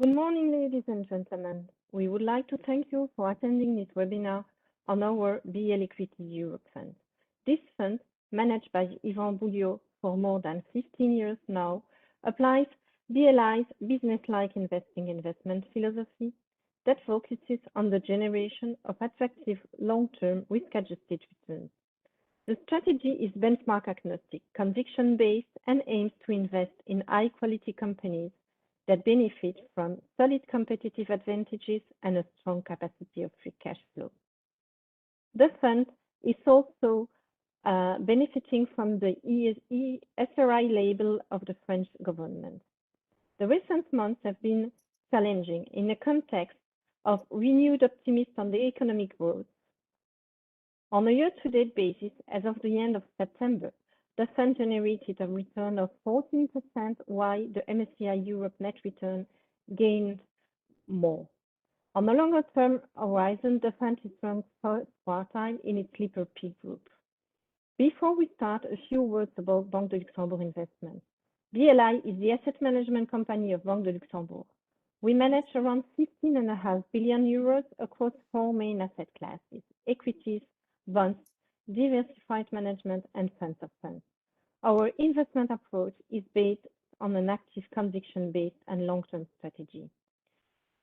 Good morning, ladies and gentlemen. We would like to thank you for attending this webinar on our BL Equities Europe fund. This fund, managed by Ivan Bouillot for more than 15 years now, applies BLI's business-like investing investment philosophy that focuses on the generation of attractive long-term risk-adjusted returns. The strategy is benchmark agnostic, conviction-based, and aims to invest in high-quality companies that benefit from solid competitive advantages and a strong capacity of free cash flow. The fund is also benefiting from the SRI label of the French government. The recent months have been challenging in the context of renewed optimism on the economic growth. On a year-to-date basis, as of the end of September, the fund generated a return of 14%, while the MSCI Europe net return gained more. On a longer-term horizon, the fund is ranked first quartile in its Lipper Peak Group. Before we start, a few words about Banque de Luxembourg Investments. BLI is the asset management company of Banque de Luxembourg. We manage around 15.5 billion euros across four main asset classes: equities, bonds, diversified management, and funds of funds. Our investment approach is based on an active conviction-based and long-term strategy.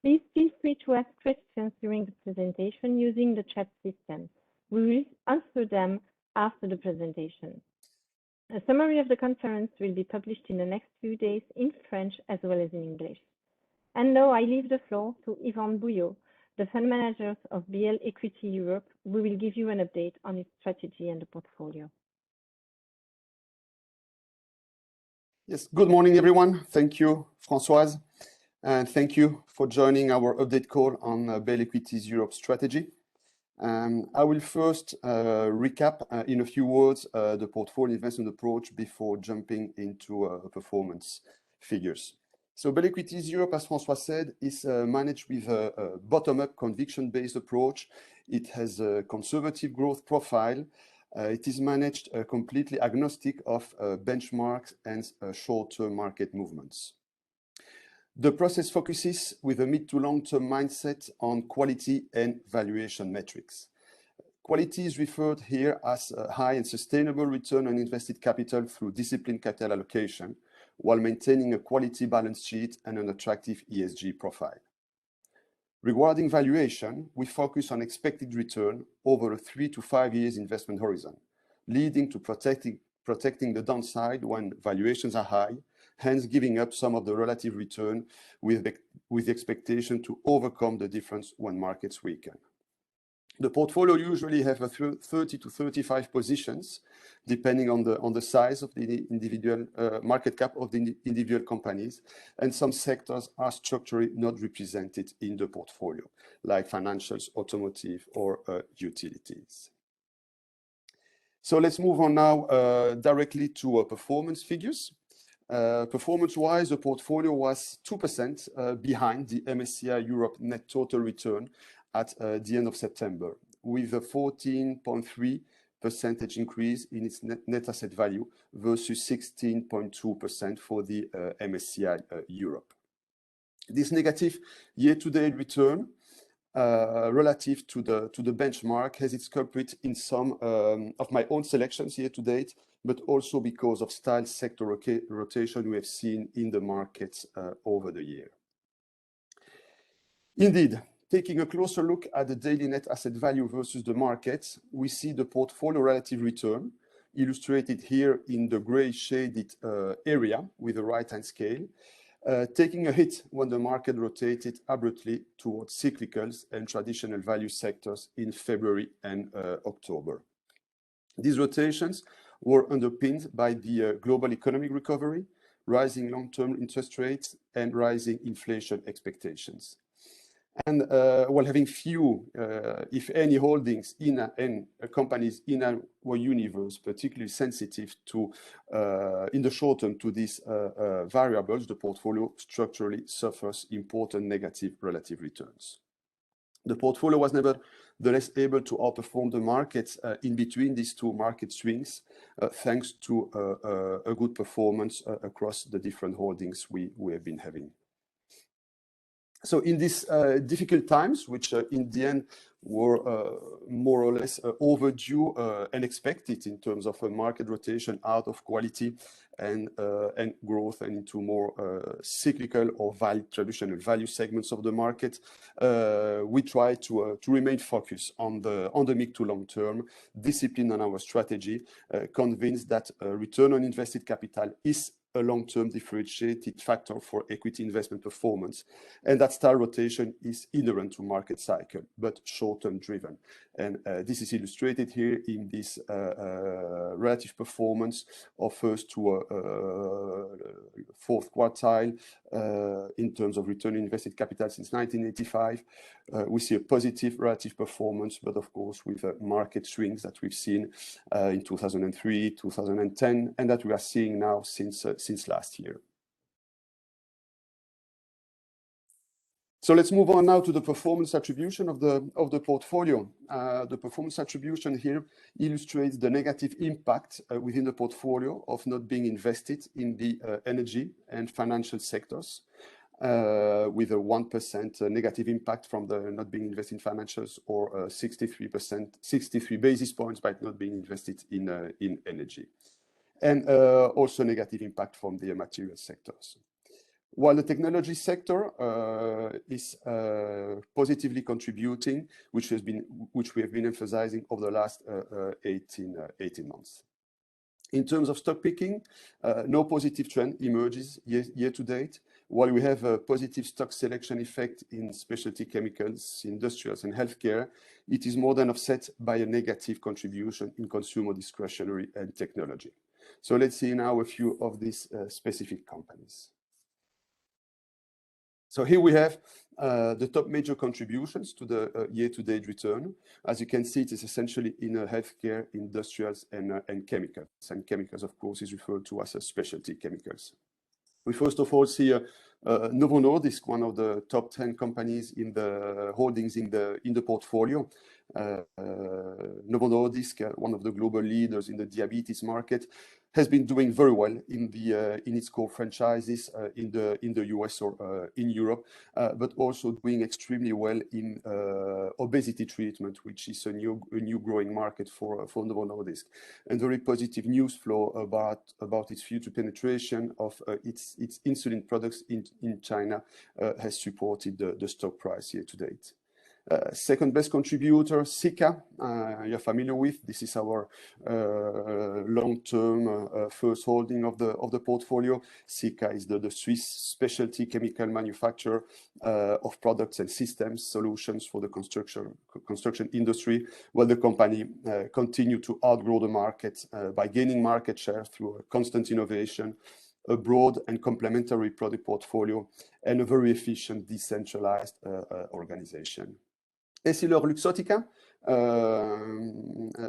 Please feel free to ask questions during the presentation using the chat system. We will answer them after the presentation. A summary of the conference will be published in the next few days in French as well as in English. And now I leave the floor to Ivan Bouillot, the fund manager of BL Equities Europe, who will give you an update on its strategy and the portfolio. Yes, good morning, everyone. Thank you, Françoise, and thank you for joining our update call on BL Equities Europe strategy. I will first recap in a few words the portfolio investment approach before jumping into performance figures. So BL Equities Europe, as François said, is managed with a bottom-up conviction-based approach. It has a conservative growth profile. It is managed completely agnostic of benchmarks and short-term market movements. The process focuses with a mid to long-term mindset on quality and valuation metrics. Quality is referred here as a high and sustainable return on invested capital through disciplined capital allocation, while maintaining a quality balance sheet and an attractive ESG profile. Regarding valuation, we focus on expected return over a 3 to 5 years investment horizon, leading to protecting the downside when valuations are high, hence giving up some of the relative return with the expectation to overcome the difference when markets weaken. The portfolio usually have 30 to 35 positions, depending on the size of the individual market cap of the individual companies, and some sectors are structurally not represented in the portfolio, like financials, automotive, or utilities. So let's move on now directly to performance figures. Performance-wise, the portfolio was 2% behind the MSCI Europe net total return at the end of September, with a 14.3% increase in its net asset value versus 16.2% for the MSCI Europe. This negative year-to-date return relative to the benchmark has its culprit in some of my own selections year-to-date, but also because of style sector rotation we have seen in the markets over the year. Indeed, taking a closer look at the daily net asset value versus the market, we see the portfolio relative return illustrated here in the gray shaded area with the right-hand scale, taking a hit when the market rotated abruptly towards cyclicals and traditional value sectors in February and October. These rotations were underpinned by the global economic recovery, rising long-term interest rates, and rising inflation expectations. And while having few, if any, holdings in companies in our universe, particularly sensitive to, in the short term, to these variables, the portfolio structurally suffers important negative relative returns. The portfolio was nevertheless able to outperform the markets in between these two market swings, thanks to a good performance across the different holdings we have been having. So in these difficult times, which in the end were more or less overdue and expected in terms of a market rotation out of quality and growth and into more cyclical or traditional value segments of the market, we try to remain focused on the mid to long term, discipline on our strategy, convinced that return on invested capital is a long-term differentiated factor for equity investment performance, and that style rotation is inherent to market cycle, but short-term driven. And this is illustrated here in this relative performance of first to fourth quartile in terms of return on invested capital since 1985. We see a positive relative performance, but of course with market swings that we've seen in 2003, 2010, and that we are seeing now since last year. So let's move on now to the performance attribution of the portfolio. The performance attribution here illustrates the negative impact within the portfolio of not being invested in the energy and financial sectors, with a 1% negative impact from the not being invested in financials, or 63 basis points by not being invested in energy, and also negative impact from the material sectors. While the technology sector is positively contributing, which we have been emphasizing over the last 18 months. In terms of stock picking, no positive trend emerges year to date. While we have a positive stock selection effect in specialty chemicals, industrials, and healthcare, it is more than offset by a negative contribution in consumer discretionary and technology. So let's see now a few of these specific companies. So here we have the top major contributions to the year-to-date return. As you can see, it is essentially in healthcare, industrials, and chemicals. And chemicals, of course, is referred to as specialty chemicals. We first of all see Novo Nordisk, one of the top 10 companies in the holdings in the portfolio. Novo Nordisk, one of the global leaders in the diabetes market, has been doing very well in its core franchises in the US or in Europe, but also doing extremely well in obesity treatment, which is a new growing market for Novo Nordisk. And very positive news flow about its future penetration of its insulin products in China has supported the stock price year to date. Second best contributor, Sika, you're familiar with. This is our long-term first holding of the portfolio. Sika is the Swiss specialty chemical manufacturer of products and systems solutions for the construction industry, while the company continued to outgrow the market by gaining market share through constant innovation, a broad and complementary product portfolio, and a very efficient decentralized organization. EssilorLuxottica,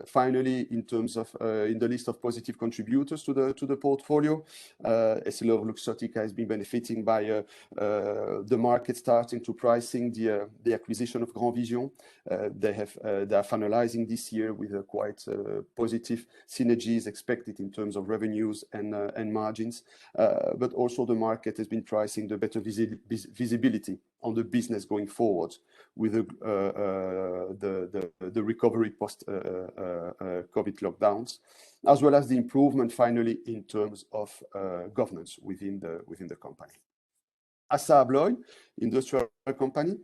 finally, in terms of in the list of positive contributors to the portfolio, EssilorLuxottica has been benefiting by the market starting to pricing the acquisition of Grand Vision. They are finalizing this year with a quite positive synergies expected in terms of revenues and margins, but also the market has been pricing the better visibility on the business going forward with the recovery post COVID lockdowns, as well as the improvement finally in terms of governance within the company. Assa Abloy, industrial company,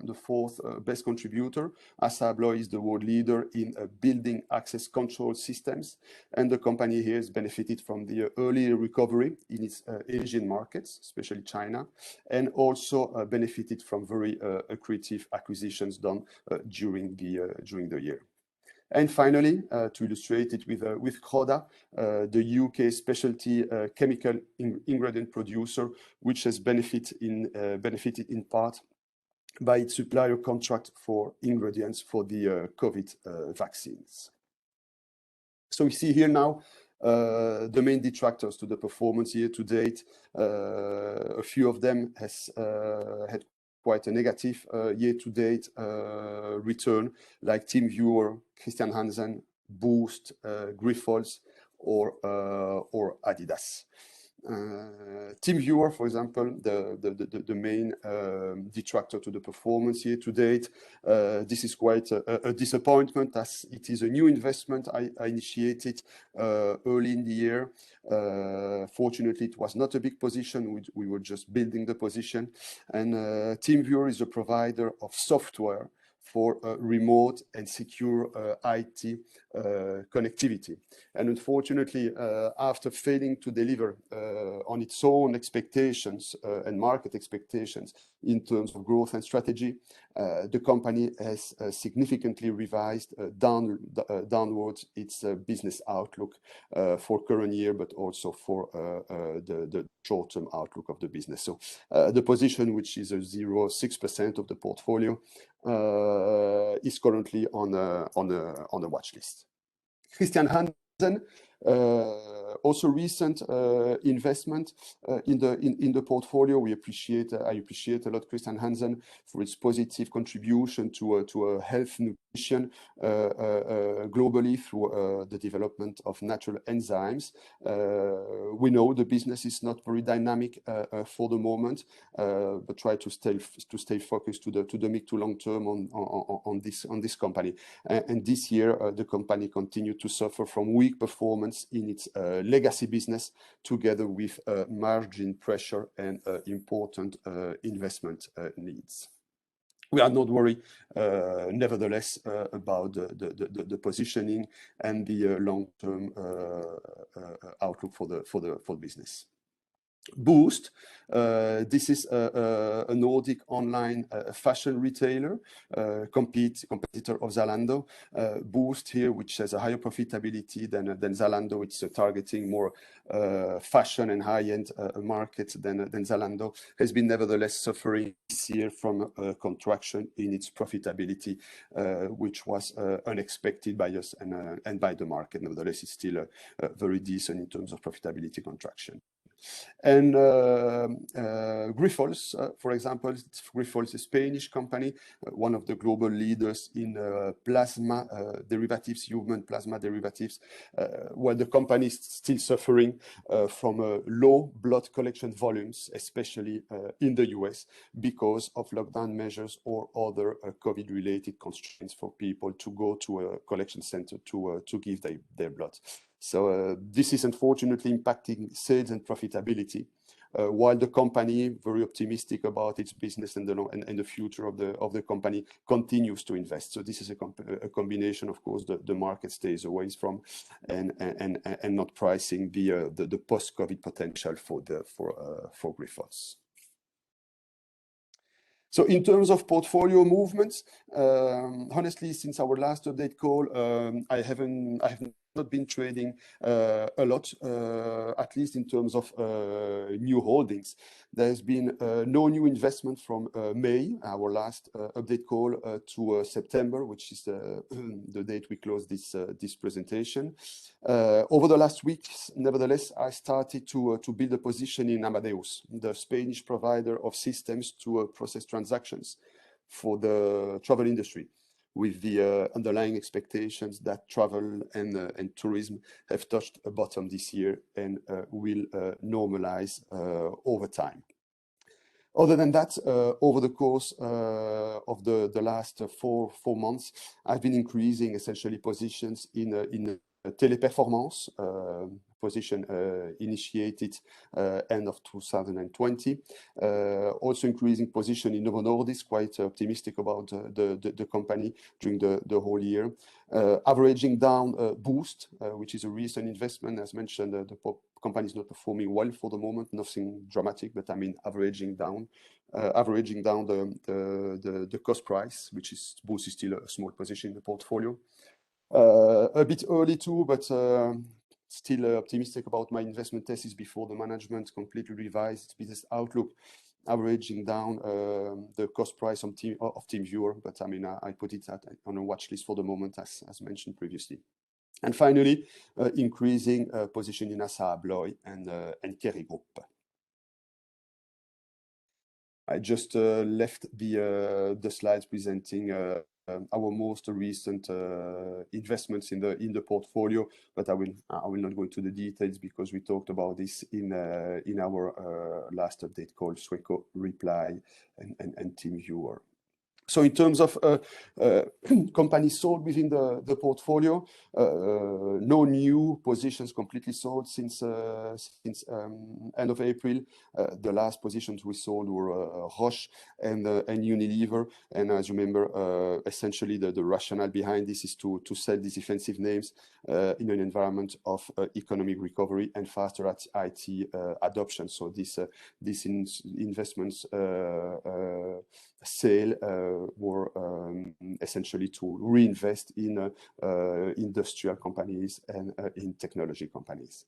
the fourth best contributor. Assa Abloy is the world leader in building access control systems, and the company here has benefited from the early recovery in its Asian markets, especially China, and also benefited from very accretive acquisitions done during the year. And finally, to illustrate it with Croda, the UK specialty chemical ingredient producer, which has benefited in part by its supplier contract for ingredients for the COVID vaccines. So we see here now the main detractors to the performance year to date. A few of them has had quite a negative year-to-date return, like TeamViewer, Christian Hansen, Boost, Grifols, or Adidas. TeamViewer, for example, the main detractor to the performance year to date. This is quite a disappointment, as it is a new investment I initiated early in the year. Fortunately, it was not a big position. We were just building the position. And TeamViewer is a provider of software for remote and secure IT connectivity. And unfortunately, after failing to deliver on its own expectations and market expectations in terms of growth and strategy, the company has significantly revised downwards its business outlook for current year, but also for the short-term outlook of the business. So the position, which is a 0.6% of the portfolio, is currently on a watch list. Christian Hansen, also recent investment in the portfolio. I appreciate a lot Christian Hansen for its positive contribution to a health nutrition globally through the development of natural enzymes. We know the business is not very dynamic for the moment, but try to stay focused to the mid to long term on this company. And this year, the company continued to suffer from weak performance in its legacy business, together with margin pressure and important investment needs. We are not worried, nevertheless, about the positioning and the long-term outlook for the business. Boozt, this is a Nordic online fashion retailer, competitor of Zalando. Boozt here, which has a higher profitability than Zalando, it's targeting more fashion and high-end markets than Zalando, has been nevertheless suffering this year from a contraction in its profitability, which was unexpected by us and by the market. Nevertheless, it's still very decent in terms of profitability contraction. And Grifols, for example, Grifols is a Spanish company, one of the global leaders in plasma derivatives, human plasma derivatives, where the company is still suffering from low blood collection volumes, especially in the US, because of lockdown measures or other COVID-related constraints for people to go to a collection center to give their blood. So this is unfortunately impacting sales and profitability, while the company, very optimistic about its business and the future of the company, continues to invest. So this is a combination, of course, the market stays away from and not pricing the post-COVID potential for Grifols. So in terms of portfolio movements, honestly, since our last update call, I have not been trading a lot, at least in terms of new holdings. There's been no new investment from May, our last update call, to September, which is the date we closed this presentation. Over the last weeks, nevertheless, I started to build a position in Amadeus, the Spanish provider of systems to process transactions for the travel industry, with the underlying expectations that travel and tourism have touched a bottom this year and will normalize over time. Other than that, over the course of the last four months, I've been increasing essentially positions in Teleperformance, position initiated end of 2020. Also increasing position in Novo Nordisk, quite optimistic about the company during the whole year. Averaging down Boozt, which is a recent investment. As mentioned, the company is not performing well for the moment, nothing dramatic, but I mean averaging down the cost price, which is Boozt is still a small position in the portfolio. A bit early too, but still optimistic about my investment thesis before the management completely revised its business outlook, averaging down the cost price of TeamViewer. But I mean, I put it on a watch list for the moment, as mentioned previously. And finally, increasing position in ASSA ABLOY and Kerry Group. I just left the slides presenting our most recent investments in the portfolio, but I will not go into the details because we talked about this in our last update call, Sweco, Reply, and TeamViewer. So in terms of companies sold within the portfolio, no new positions completely sold since end of April. The last positions we sold were Roche and Unilever. And as you remember, essentially the rationale behind this is to sell these defensive names in an environment of economic recovery and faster IT adoption. So this investments sale were essentially to reinvest in industrial companies and in technology companies.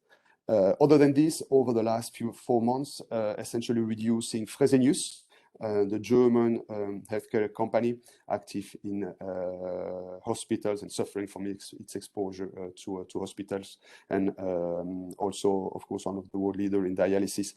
Other than this, over the last 4 months, essentially reducing Fresenius, the German healthcare company active in hospitals and suffering from its exposure to hospitals, and also, of course, one of the world leader in dialysis.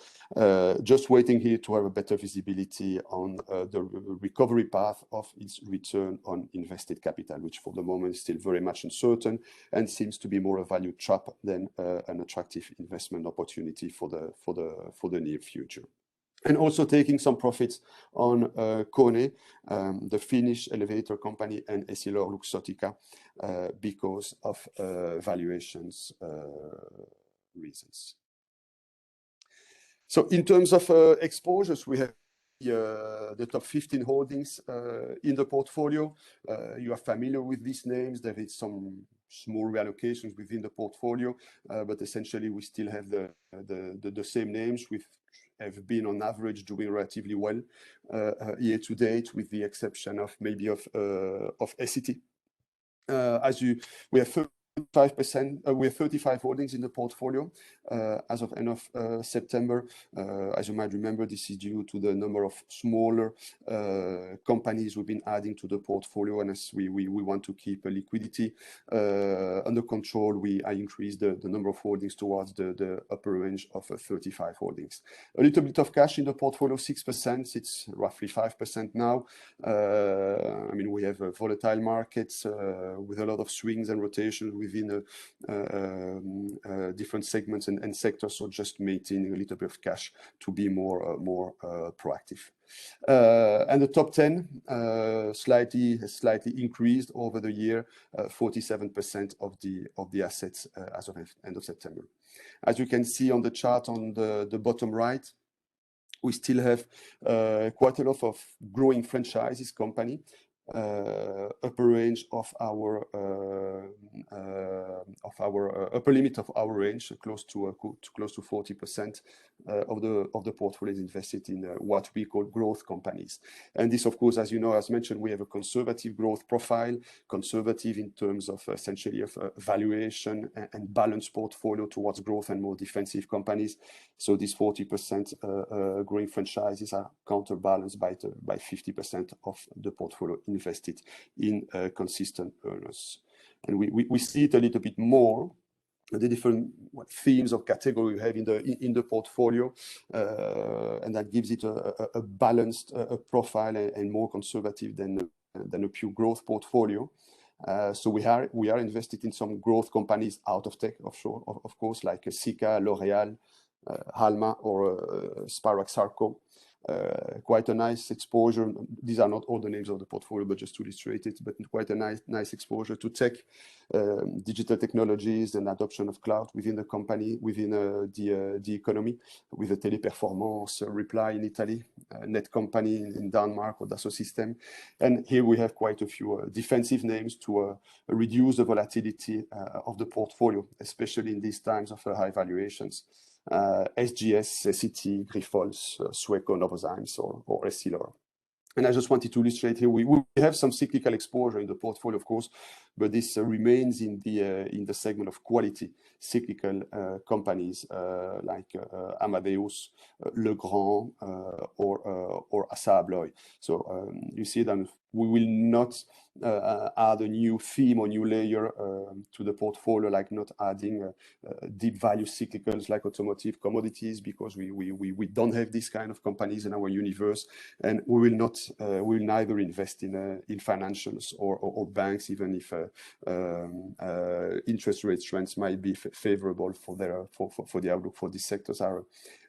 Just waiting here to have a better visibility on the recovery path of its return on invested capital, which for the moment is still very much uncertain and seems to be more a value trap than an attractive investment opportunity for the near future. And also taking some profits on Kone, the Finnish elevator company, and Essilor-Luxottica because of valuations reasons. So in terms of exposures, we have the top 15 holdings in the portfolio. You are familiar with these names. There is some small reallocations within the portfolio, but essentially we still have the same names with have been on average doing relatively well year to date, with the exception of maybe of Essity. We have 5%. We have 35 holdings in the portfolio as of end of September. As you might remember, this is due to the number of smaller companies we've been adding to the portfolio, and as we want to keep liquidity under control, I increased the number of holdings towards the upper range of 35 holdings. A little bit of cash in the portfolio, 6%. It's roughly 5% now. I mean, we have volatile markets with a lot of swings and rotations within different segments and sectors, so just maintaining a little bit of cash to be more proactive. And the top 10 slightly increased over the year, 47% of the assets as of end of September. As you can see on the chart on the bottom right, we still have quite a lot of growing franchises company. Upper range of our upper limit of our range, close to 40% of the portfolio is invested in what we call growth companies. And this, of course, as you know, as mentioned, we have a conservative growth profile, conservative in terms of essentially of valuation and balanced portfolio towards growth and more defensive companies. So these 40% growing franchises are counterbalanced by 50% of the portfolio invested in consistent earners. And we see it a little bit more, the different themes of category we have in the portfolio, and that gives it a balanced profile and more conservative than a pure growth portfolio. So we are invested in some growth companies out of tech, offshore, of course, like Sika, L'Oréal, Halma, or Spirax Sarco. Quite a nice exposure. These are not all the names of the portfolio, but just to illustrate it, but quite a nice exposure to tech, digital technologies, and adoption of cloud within the company, within the economy, with the Teleperformance, Reply in Italy, Net Company in Denmark, or Dassault Systèmes. And here we have quite a few defensive names to reduce the volatility of the portfolio, especially in these times of high valuations. SGS, Essity, Grifols, Sweco, Novozymes, or Essilor. And I just wanted to illustrate here, we have some cyclical exposure in the portfolio, of course, but this remains in the segment of quality cyclical companies like Amadeus, Legrand, or Assa Abloy. So you see that we will not add a new theme or new layer to the portfolio, like not adding deep value cyclicals like automotive commodities, because we don't have these kind of companies in our universe, and we will neither invest in financials or banks, even if interest rate trends might be favorable for the outlook for these sectors.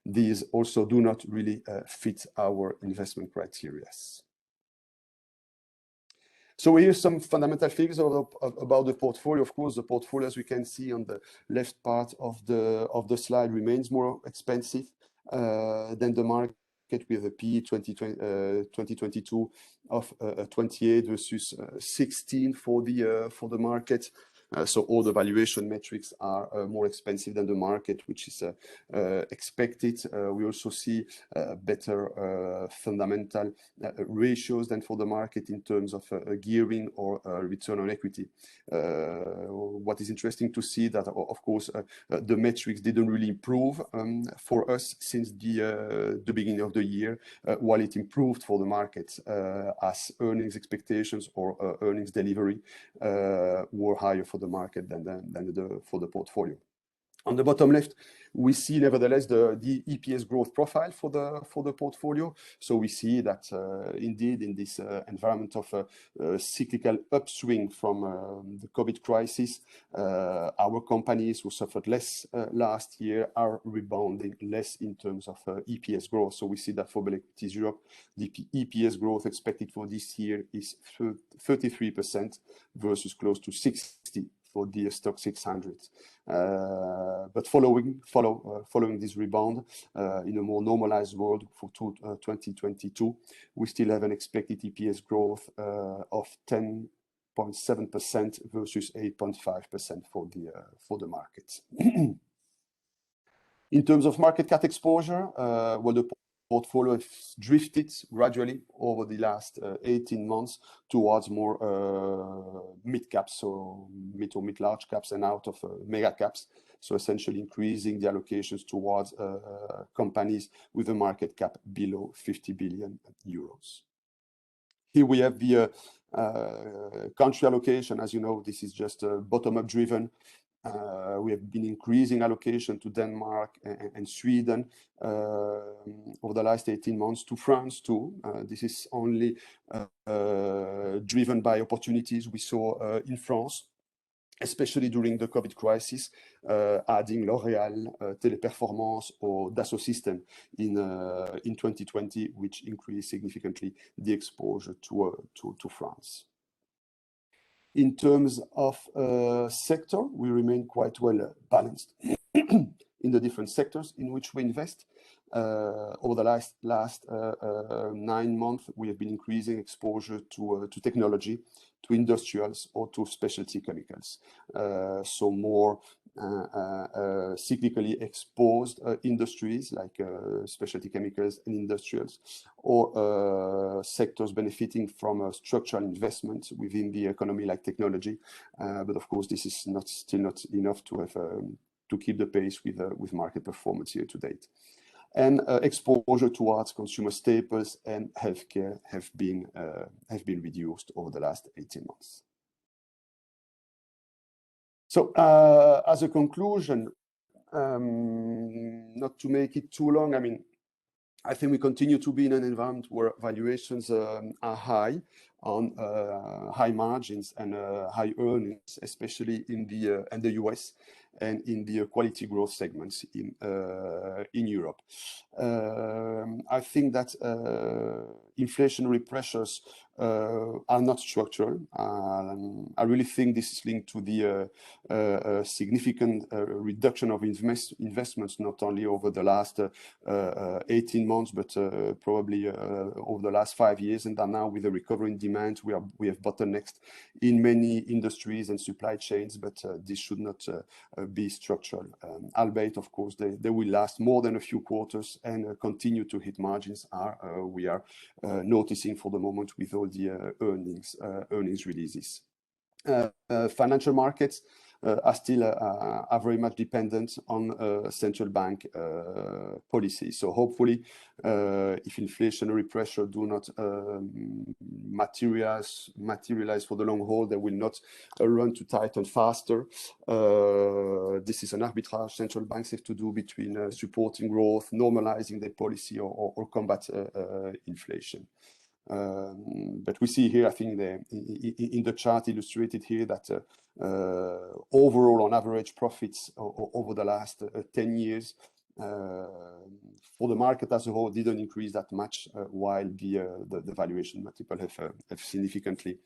These also do not really fit our investment criteria. So here's some fundamental figures about the portfolio. Of course, the portfolio, as we can see on the left part of the slide, remains more expensive than the market, with a PE 2022 of 28 versus 16 for the market. So all the valuation metrics are more expensive than the market, which is expected. We also see better fundamental ratios than for the market in terms of gearing or return on equity. What is interesting to see that, of course, the metrics didn't really improve for us since the beginning of the year, while it improved for the market as earnings expectations or earnings delivery were higher for the market than for the portfolio. On the bottom left, we see nevertheless the EPS growth profile for the portfolio. So we see that indeed in this environment of cyclical upswing from the COVID crisis, our companies who suffered less last year are rebounding less in terms of EPS growth. So we see that for BL Equities Europe, the EPS growth expected for this year is 33% versus close to 60% for the stock 600. But following this rebound in a more normalized world for 2022, we still have an expected EPS growth of 10.7% versus 8.5% for the markets. In terms of market cap exposure, well, the portfolio has drifted gradually over the last 18 months towards more mid caps, so mid or mid-large caps, and out of mega caps. So essentially increasing the allocations towards companies with a market cap below 50 billion euros. Here we have the country allocation. As you know, this is just bottom-up driven. We have been increasing allocation to Denmark and Sweden over the last 18 months, to France too. This is only driven by opportunities we saw in France, especially during the COVID crisis, adding L'Oréal, Téléperformance, or Dassault Systèmes in 2020, which increased significantly the exposure to France. In terms of sector, we remain quite well balanced in the different sectors in which we invest. Over the last 9 months, we have been increasing exposure to technology, to industrials, or to specialty chemicals. So more cyclically exposed industries like specialty chemicals and industrials, or sectors benefiting from structural investments within the economy like technology. But of course, this is still not enough to have to keep the pace with market performance year to date. And exposure towards consumer staples and healthcare have been reduced over the last 18 months. So as a conclusion, not to make it too long, I mean, I think we continue to be in an environment where valuations are high, on high margins and high earnings, especially in the US and in the quality growth segments in Europe. I think that inflationary pressures are not structural. I really think this is linked to the significant reduction of investments, not only over the last 18 months, but probably over the last 5 years. And now with the recovery in demand, we have bottlenecks in many industries and supply chains, but this should not be structural. Albeit, of course, they will last more than a few quarters and continue to hit margins. We are noticing for the moment with all the earnings releases. financial markets are still are very much dependent on central bank policy. So hopefully, if inflationary pressure do not materialize for the long haul, they will not run to tighten faster. This is an arbitrage central banks have to do between supporting growth, normalizing their policy, or combat inflation. But we see here, I think, in the chart illustrated here that overall, on average, profits over the last 10 years for the market as a whole didn't increase that much, while the valuation multiple have significantly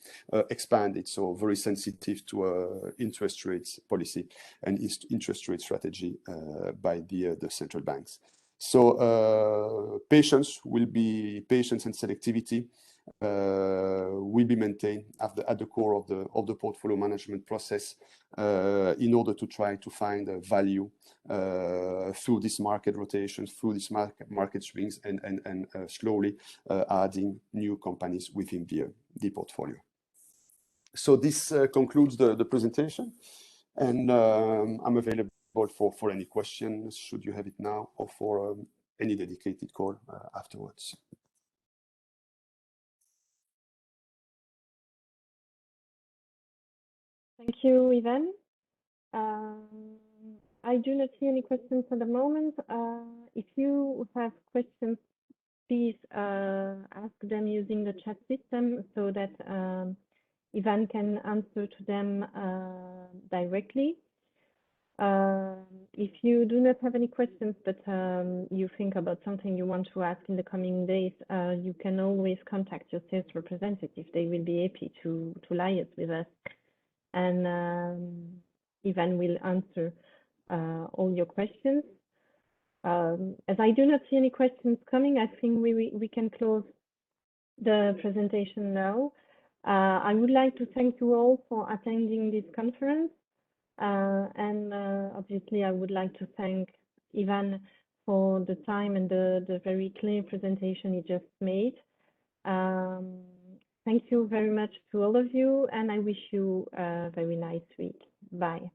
expanded. So very sensitive to interest rates policy and interest rate strategy by the central banks. So patience and selectivity will be maintained at the core of the portfolio management process in order to try to find value through this market rotation, through this market swings, and slowly adding new companies within the portfolio. So this concludes the presentation, and I'm available for any questions, should you have it now, or for any dedicated call afterwards. Thank you, Ivan. I do not see any questions at the moment. If you have questions, please ask them using the chat system so that Ivan can answer to them directly. If you do not have any questions, but you think about something you want to ask in the coming days, you can always contact your sales representative. They will be happy to liaise with us, and Ivan will answer all your questions. As I do not see any questions coming, I think we can close the presentation now. I would like to thank you all for attending this conference. And obviously, I would like to thank Ivan for the time and the very clear presentation he just made. Thank you very much to all of you, and I wish you a very nice week. Bye.